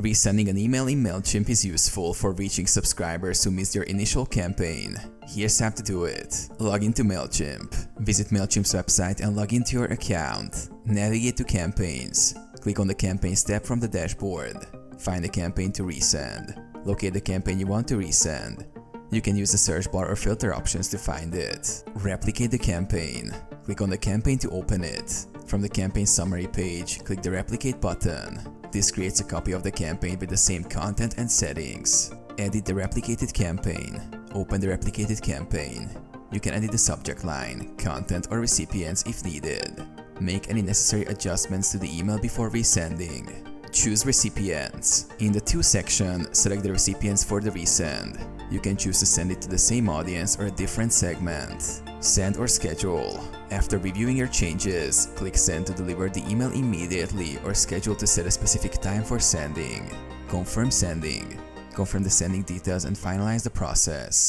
Resending an email in Mailchimp is useful for reaching subscribers who missed your initial campaign. Here's how to do it. Log into Mailchimp. Visit Mailchimp's website and log into your account. Navigate to Campaigns. Click on the Campaigns tab from the dashboard. Find the campaign to resend. Locate the campaign you want to resend. You can use the search bar or filter options to find it. Replicate the campaign. Click on the campaign to open it. From the campaign summary page, click the Replicate button. This creates a copy of the campaign with the same content and settings. Edit the replicated campaign. Open the replicated campaign. You can edit the subject line, content, or recipients if needed. Make any necessary adjustments to the email before resending. Choose recipients. In the To section, select the recipients for the resend. You can choose to send it to the same audience or a different segment. Send or schedule. After reviewing your changes, click Send to deliver the email immediately or schedule to set a specific time for sending. Confirm sending. Confirm the sending details and finalize the process.